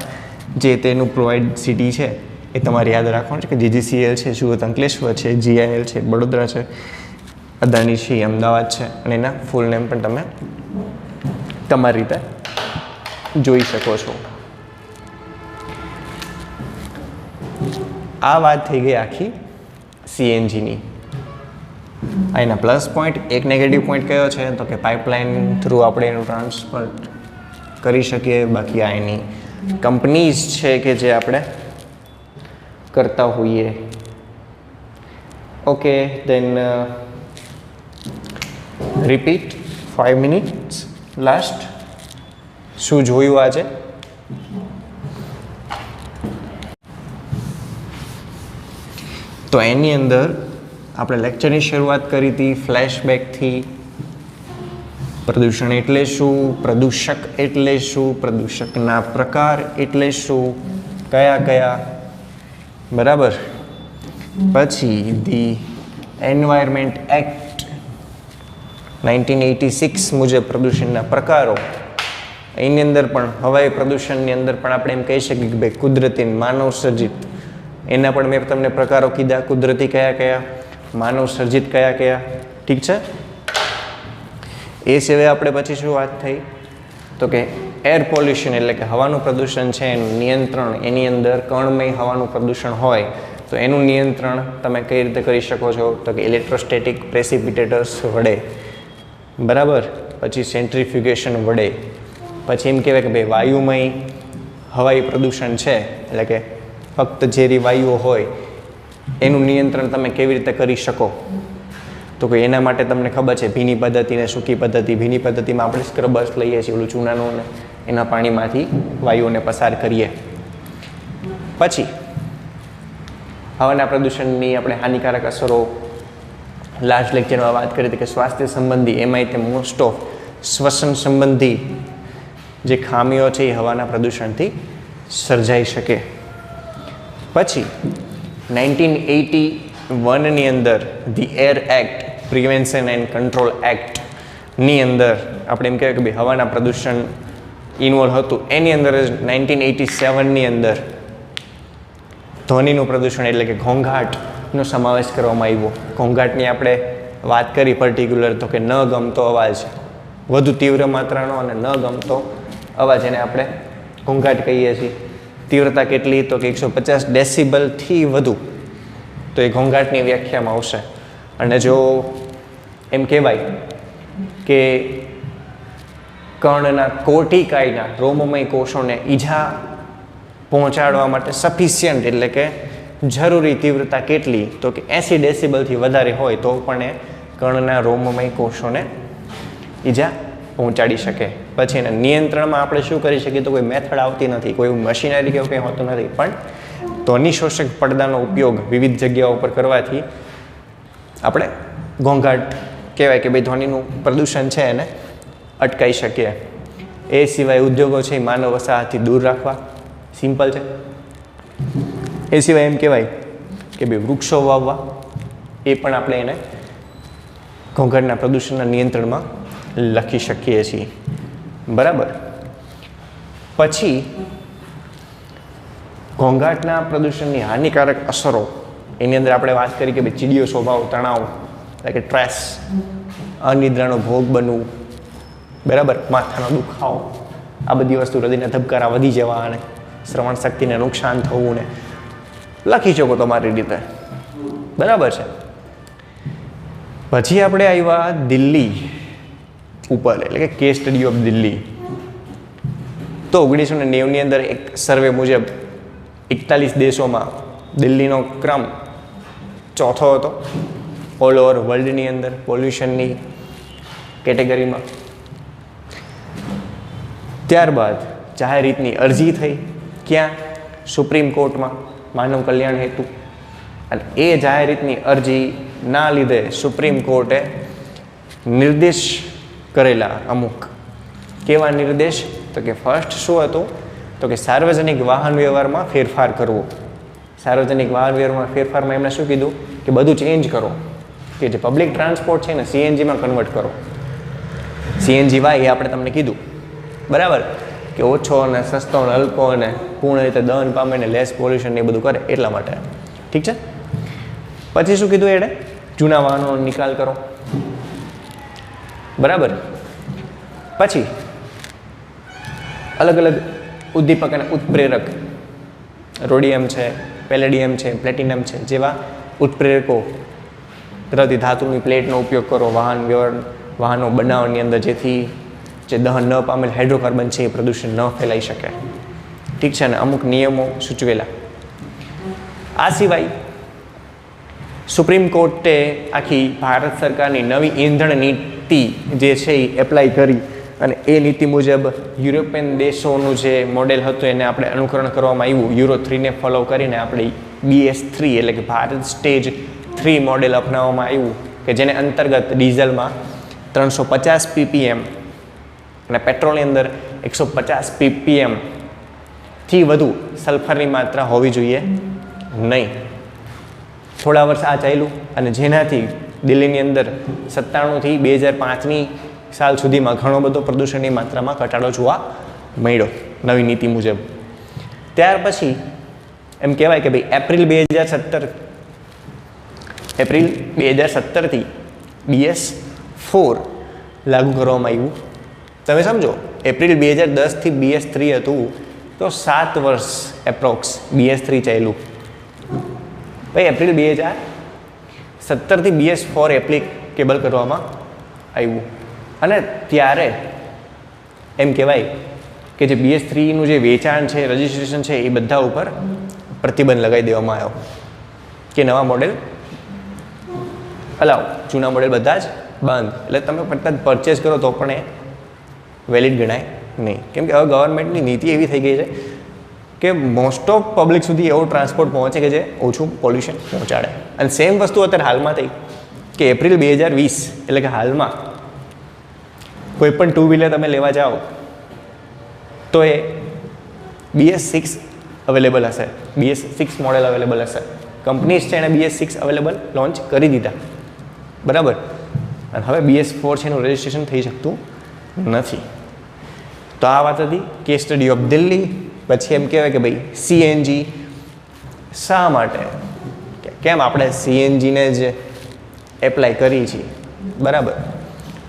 જે તેનું પ્રોવાઈડ સિટી છે એ તમારે યાદ રાખવાનું છે કે જીજીસીએલ છે સુરત અંકલેશ્વર છે, જીઆઈએલ છે વડોદરા છે, અદાણી છે અમદાવાદ છે, અને એના ફૂલ નેમ પણ તમે તમારી રીતે જોઈ શકો છો. આ વાત થઈ ગઈ આખી સીએનજીની. એના પ્લસ પોઈન્ટ. એક નેગેટિવ પોઈન્ટ કયો છે તો કે પાઇપલાઇન થ્રુ આપણે એનું ટ્રાન્સફર કરી શકીએ. બાકી આ એની કંપનીઝ છે કે જે આપણે કરતા હોઈએ. ઓકે, દેન રિપીટ 5 મિનિટ્સ લાસ્ટ. શું જોયું આજે? તો એની અંદર આપણે લેક્ચરની શરૂઆત કરી હતી ફ્લેશબેકથી. પ્રદૂષણ એટલે શું, પ્રદૂષક એટલે શું, પ્રદૂષકના પ્રકાર એટલે શું, કયા કયા, બરાબર. પછી ધી એન્વાયરમેન્ટ એક્ટ 1986 મુજબ પ્રદૂષણના પ્રકારો. એની અંદર પણ હવાઈ પ્રદૂષણની અંદર પણ આપણે એમ કહી શકીએ કે ભાઈ કુદરતી માનવ સર્જિત, એના પણ મેં તમને પ્રકારો કીધા. કુદરતી કયા કયા, માનવ સર્જિત કયા કયા, ઠીક છે. એ સિવાય આપણે પછી શું વાત થઈ તો કે એર પોલ્યુશન એટલે કે હવાનું પ્રદૂષણ છે એનું નિયંત્રણ. એની અંદર કણમય હવાનું પ્રદૂષણ હોય તો એનું નિયંત્રણ તમે કઈ રીતે કરી શકો છો તો કે ઇલેક્ટ્રોસ્ટેટિક પ્રેસિપિટેટર્સ વડે, બરાબર. પછી સેન્ટ્રીફ્યુગેશન વડે. પછી એમ કહેવાય કે ભાઈ વાયુમય હવાઈ પ્રદૂષણ છે એટલે કે ફક્ત ઝેરી વાયુઓ હોય એનું નિયંત્રણ તમે કેવી રીતે કરી શકો તો કે એના માટે તમને ખબર છે ભીની પદ્ધતિ ને સૂકી પદ્ધતિ. ભીની પદ્ધતિમાં આપણે સ્ક્રબર્સ લઈએ છીએ, ઓલું ચૂનાનું, ને એના પાણીમાંથી વાયુઓને પસાર કરીએ. પછી હવાના પ્રદૂષણની આપણે હાનિકારક અસરો લાસ્ટ લેક્ચરમાં વાત કરી હતી કે સ્વાસ્થ્ય સંબંધી, એમાંય તે મોસ્ટ ઓફ શ્વસન સંબંધી જે ખામીઓ છે એ હવાના પ્રદૂષણથી સર્જાઈ શકે. પછી 1981ની અંદર the air act, prevention and control એક્ટની અંદર આપણે એમ કહેવાય કે ભાઈ હવાના પ્રદૂષણ ઇન્વોલ્વ હતું. એની અંદર જ 1987ની અંદર ધ્વનિનું પ્રદૂષણ એટલે કે ઘોંઘાટનો સમાવેશ કરવામાં આવ્યો. ઘોંઘાટની આપણે વાત કરી પર્ટિક્યુલર તો કે ન ગમતો અવાજ, વધુ તીવ્ર માત્રાનો અને ન ગમતો અવાજ, એને આપણે ઘોંઘાટ કહીએ છીએ. તીવ્રતા કેટલી તો કે 150 ડેસિબલથી વધુ, તો એ ઘોંઘાટની વ્યાખ્યામાં આવશે. અને જો એમ કહેવાય કે કર્ણના કોટિકાયના રોમમય કોષોને ઈજા પહોંચાડવા માટે સફિશિયન્ટ એટલે કે જરૂરી તીવ્રતા કેટલી તો કે 80 ડેસિબલથી વધારે હોય તો પણ એ કર્ણના રોમમય કોષોને ઈજા પહોંચાડી શકે. પછી એના નિયંત્રણમાં આપણે શું કરી શકીએ તો કોઈ મેથડ આવતી નથી, કોઈ મશીનરી કે એવું કંઈ હોતું નથી, પણ ધ્વનિશોષક પડદાનો ઉપયોગ વિવિધ જગ્યાઓ પર કરવાથી આપણે ઘોંઘાટ કહેવાય કે ભાઈ ધ્વનિનું પ્રદૂષણ છે એને અટકાવી શકીએ. એ સિવાય ઉદ્યોગો છે એ માનવ વસાહતથી દૂર રાખવા, સિમ્પલ છે. એ સિવાય એમ કહેવાય કે ભાઈ વૃક્ષો વાવવા, એ પણ આપણે એને ઘોંઘાટના પ્રદૂષણના નિયંત્રણમાં લખી શકીએ છીએ, બરાબર. પછી ઘોંઘાટના પ્રદૂષણની હાનિકારક અસરો, એની અંદર આપણે વાત કરી કે ભાઈ ચીડિયો સ્વભાવ, તણાવ એટલે કે સ્ટ્રેસ, અનિદ્રાનો ભોગ બનવું, બરાબર, માથાનો દુખાવો, આ બધી વસ્તુ, હૃદયના ધબકારા વધી જવા અને શ્રવણ શક્તિને નુકસાન થવું, ને લખી શકો તમારી રીતે, બરાબર છે. પછી આપણે આવ્યા દિલ્હી ઉપર એટલે કે કેસ સ્ટડી ઓફ દિલ્હી. તો 1990ની અંદર એક સર્વે મુજબ 41 દેશોમાં દિલ્હીનો ક્રમ ચોથો હતો ઓલ ઓવર વર્લ્ડની અંદર પોલ્યુશનની કેટેગરીમાં. ત્યારબાદ જાહેર હિતની અરજી થઈ ક્યાં? સુપ્રીમ કોર્ટમાં માનવ કલ્યાણ હેતુ. અને એ જાહેર હિતની અરજીના લીધે સુપ્રીમ કોર્ટે નિર્દેશ કરેલા અમુક. કેવા નિર્દેશ? તો કે ફર્સ્ટ શું હતું? તો કે સાર્વજનિક વાહન વ્યવહારમાં ફેરફાર કરવો. સાર્વજનિક વાહન વ્યવહારમાં ફેરફારમાં એમણે શું કીધું? કે બધું ચેન્જ કરો, કે જે પબ્લિક ટ્રાન્સપોર્ટ છે ને સીએનજીમાં કન્વર્ટ કરો. સીએનજી વાય એ આપણે તમને કીધું બરાબર, કે ઓછો અને સસ્તો અને હલકો અને પૂર્ણ રીતે દહન પામે ને લેસ પોલ્યુશન એ બધું કરે એટલા માટે. ઠીક છે. પછી શું કીધું એણે? જૂના વાહનોનો નિકાલ કરો. બરાબર. પછી અલગ અલગ ઉદ્દીપક અને ઉત્પ્રેરક, રોડિયમ છે, પેલેડિયમ છે, પ્લેટિનમ છે જેવા ઉત્પ્રેરકો ધરાવતી ધાતુની પ્લેટનો ઉપયોગ કરો વાહનો બનાવવાની અંદર, જેથી જે દહન ન પામેલ હાઇડ્રોકાર્બન છે એ પ્રદૂષણ ન ફેલાઈ શકે. ઠીક છે ને. અમુક નિયમો સૂચવેલા. આ સિવાય સુપ્રીમ કોર્ટે આખી ભારત સરકારની નવી ઈંધણ નીતિ જે છે એ એપ્લાય કરી અને એ નીતિ મુજબ યુરોપિયન દેશોનું જે મોડેલ હતું એને આપણે અનુકરણ કરવામાં આવ્યું. યુરો 3ને ફોલો કરીને આપણે BS3 એટલે કે ભારત સ્ટેજ 3 મોડેલ અપનાવવામાં આવ્યું, કે જેને અંતર્ગત ડીઝલમાં 350 ppm અને પેટ્રોલની અંદર 150 ppm થી વધુ સલ્ફરની માત્રા હોવી જોઈએ નહીં. થોડા વર્ષ આ ચાલ્યું અને જેનાથી દિલ્હીની અંદર 97 થી 2005ની સાલ સુધીમાં ઘણો બધો પ્રદૂષણની માત્રામાં ઘટાડો જોવા મળ્યો નવી નીતિ મુજબ. ત્યાર પછી એમ કહેવાય કે ભાઈ એપ્રિલ 2017થી BS4 લાગુ કરવામાં આવ્યું. તમે સમજો, એપ્રિલ 2010થી BS3 હતું તો 7 વર્ષ એપ્રોક્સ BS3 ચાલ્યું. ભાઈ એપ્રિલ 2017થી BS4 એપ્લિકેબલ કરવામાં આવ્યું. અને ત્યારે એમ કહેવાય કે જે BS3નું જે વેચાણ છે, રજિસ્ટ્રેશન છે એ બધા ઉપર પ્રતિબંધ લગાવી દેવામાં આવ્યો, કે નવા મોડેલ અલાવ, જૂના મોડેલ બધા જ બંધ. એટલે તમે પટત પરચેસ કરો તો પણ એ વેલિડ ગણાય નહીં. કેમ કે હવે ગવર્મેન્ટની નીતિ એવી થઈ ગઈ છે કે મોસ્ટ ઓફ પબ્લિક સુધી એવો ટ્રાન્સપોર્ટ પહોંચે કે જે ઓછું પોલ્યુશન પહોંચાડે. અને સેમ વસ્તુ અત્યારે હાલમાં થઈ કે એપ્રિલ 2020 એટલે કે હાલમાં કોઈ પણ ટુ વ્હીલર તમે લેવા જાઓ તો એ BS6 અવેલેબલ હશે, BS6 મોડેલ અવેલેબલ હશે. કંપનીઝ છે એણે BS6 અવેલેબલ લોન્ચ કરી દીધા બરાબર. અને હવે BS4 છે એનું રજિસ્ટ્રેશન થઈ શકતું નથી. તો આ વાત હતી કેસ સ્ટડી ઓફ દિલ્હી. પછી એમ કહેવાય કે ભાઈ CNG શા માટે, કેમ આપણે CNGને જ એપ્લાય કરીએ છીએ બરાબર.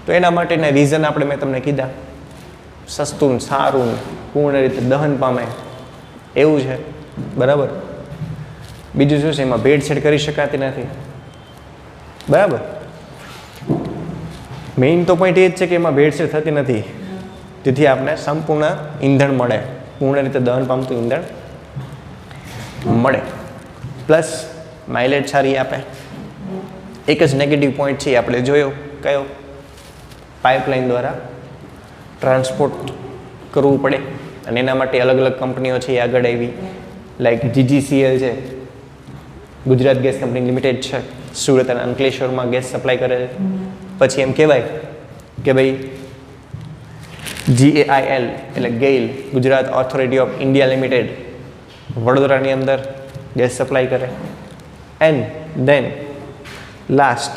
તો એના માટેના રીઝન આપણે મેં તમને કીધા, સસ્તું સારું પૂર્ણ રીતે દહન પામે એવું છે બરાબર. બીજું શું છે, એમાં ભેળસેળ કરી શકાતી નથી બરાબર. મેઇન તો પોઈન્ટ એ જ છે કે એમાં ભેળસેળ થતી નથી, તેથી આપણે સંપૂર્ણ ઈંધણ મળે, પૂર્ણ રીતે દહન પામતું ઈંધણ મળે, પ્લસ માઇલેજ સારી આપે. એક જ નેગેટિવ પોઈન્ટ છે આપણે જોયો, કયો? પાઇપલાઇન દ્વારા ટ્રાન્સપોર્ટ કરવું પડે અને એના માટે અલગ અલગ કંપનીઓ છે એ આગળ આવી, લાઈક GGCL છે, ગુજરાત ગેસ કંપની લિમિટેડ છે, સુરત અને અંકલેશ્વરમાં ગેસ સપ્લાય કરે છે. પછી એમ કહેવાય કે ભાઈ GAIL એટલે GAIL, Gujarat authority of India limited, વડોદરાની અંદર ગેસ સપ્લાય કરે. એન્ડ ધેન લાસ્ટ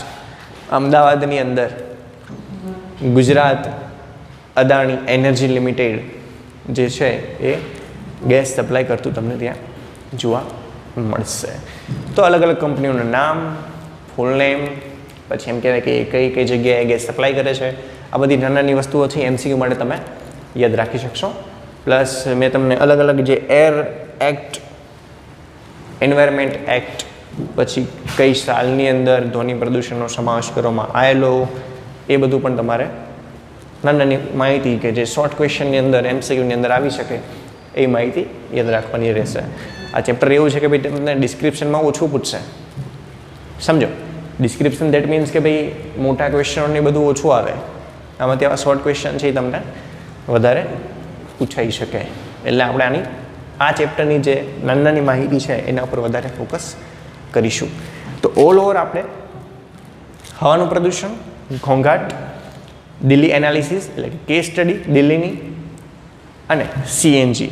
અમદાવાદની અંદર ગુજરાત અદાણી એનર્જી લિમિટેડ જે છે એ ગેસ સપ્લાય કરતું તમને ત્યાં જોવા મળશે. તો અલગ અલગ કંપનીઓનું નામ, ફૂલ નેમ, પછી એમ કહેવાય કે કઈ કઈ જગ્યાએ ગેસ સપ્લાય કરે છે, આ બધી નાની વસ્તુઓ છે MCQ માટે તમે યાદ રાખી શકશો. પ્લસ મેં તમને અલગ અલગ જે એર એક્ટ, એન્વાયરમેન્ટ એક્ટ, પછી કઈ સાલની અંદર ધ્વનિ પ્રદૂષણનો સમાવેશ કરવામાં આવેલો, એ બધું પણ તમારે નાની માહિતી કે જે શોર્ટ ક્વેશ્ચનની અંદર MCQની અંદર આવી શકે એ માહિતી યાદ રાખવાની રહેશે. આ ચેપ્ટર એવું છે કે ભાઈ તમને ડિસ્ક્રિપ્શનમાં ઓછું પૂછશે, સમજો. ડિસ્ક્રિપ્શન દેટ મીન્સ કે ભાઈ મોટા ક્વેશ્ચનોને બધું ઓછું આવે, આમાંથી આવા શોર્ટ ક્વેશ્ચન છે એ તમને વધારે પૂછાઈ શકે. એટલે આપણે આની આ ચેપ્ટરની જે નાની નાની માહિતી છે એના ઉપર વધારે ફોકસ કરીશું. તો ઓલ ઓવર આપણે હવાનું પ્રદૂષણ, ઘોંઘાટ, દિલ્હી એનાલિસિસ એટલે કે કેસ સ્ટડી દિલ્હીની અને સીએનજી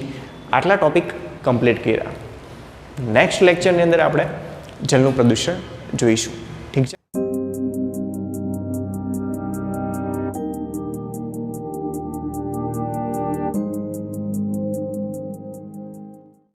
આટલા ટોપિક કમ્પ્લીટ કર્યા. નેક્સ્ટ લેક્ચરની અંદર આપણે જળનું પ્રદૂષણ જોઈશું.